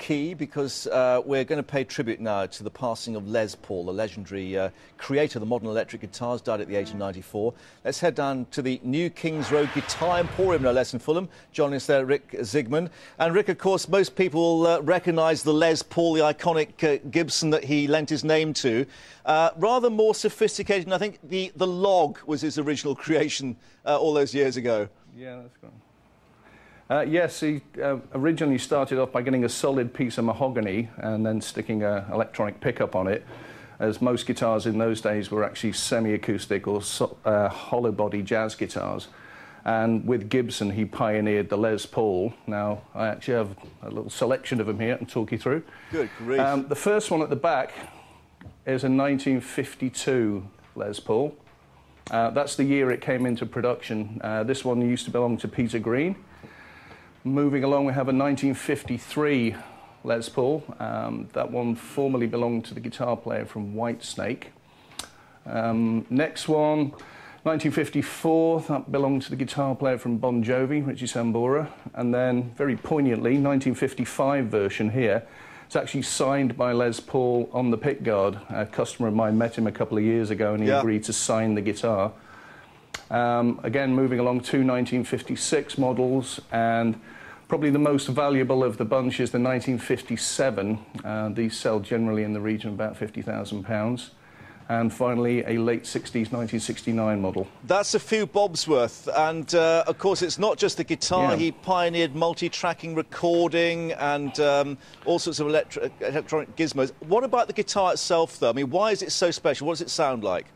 key because we're going to pay tribute now to the passing of Les Paul, the legendary creator of the modern electric guitars, died at the age of 94. Let's head down to the New Kings Road Guitar Emporium, no less, in Fulham. Joining us there, Rick Zsigmond. And Rick, of course, most people recognise the Les Paul, the iconic Gibson that he lent his name to. Rather more sophisticated, and I think the log was his original creation all those years ago. Yeah, that's great. Yes, he originally started off by getting a solid piece of mahogany and then sticking an electronic pickup on it, as most guitars in those days were actually semi-acoustic or hollow body jazz guitars. And with Gibson, he pioneered the Les Paul. Now, I actually have a little selection of them here and talk you through. Good grief. The first one at the back is a 1952 Les Paul. That's the year it came into production. This one used to belong to Peter Green. Moving along, we have a 1953 Les Paul. That one formerly belonged to the guitar player from Whitesnake. Next one, 1954, that belonged to the guitar player from Bon Jovi, Richie Sambora. And then, very poignantly, 1955 version here. It's actually signed by Les Paul on the pickguard. A customer of mine met him a couple of years ago and he agreed to sign the guitar. Again, moving along, two 1956 models, and probably the most valuable of the bunch is the 1957. These sell generally in the region of about £50,000. And finally, a late 60s 1969 model. That's a few bobs worth. And, of course, it's not just the guitar. Yeah. He pioneered multi-tracking recording and all sorts of electronic gizmos. What about the guitar itself, though? I mean, why is it so special? What does it sound like?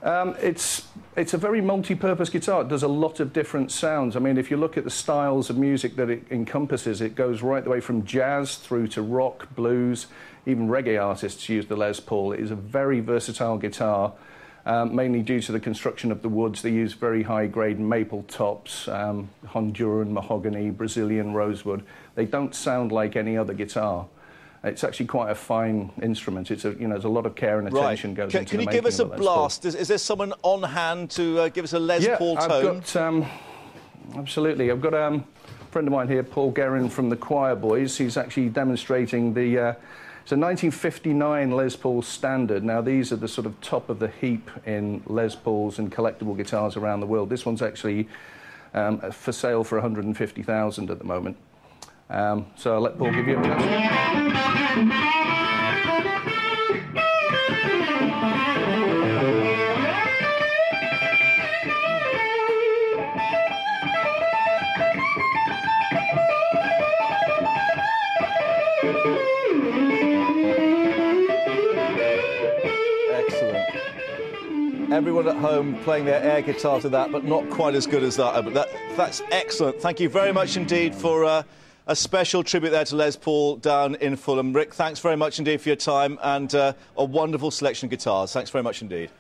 It's a very multi-purpose guitar. It does a lot of different sounds. I mean, if you look at the styles of music that it encompasses, it goes right the way from jazz through to rock, blues. Even reggae artists use the Les Paul. It is a very versatile guitar, mainly due to the construction of the woods. They use very high-grade maple tops, Honduran mahogany, Brazilian rosewood. They don't sound like any other guitar. It's actually quite a fine instrument. It's there's a lot of care and attention goes into the making of the Les Paul. Can you give us a blast? Is there someone on hand to give us a Les Paul tone? Absolutely. I've got a friend of mine here, Paul Guerin from the Quireboys. He's actually demonstrating the... It's a 1959 Les Paul Standard. Now, these are the sort of top of the heap in Les Pauls and collectible guitars around the world. This one's actually for sale for $150,000 at the moment. So I'll let Paul give you a chance. Everyone at home playing their air guitar to that, but not quite as good as that. But that's excellent. Thank you very much indeed for a special tribute there to Les Paul down in Fulham. Rick, thanks very much indeed for your time and a wonderful selection of guitars. Thanks very much indeed.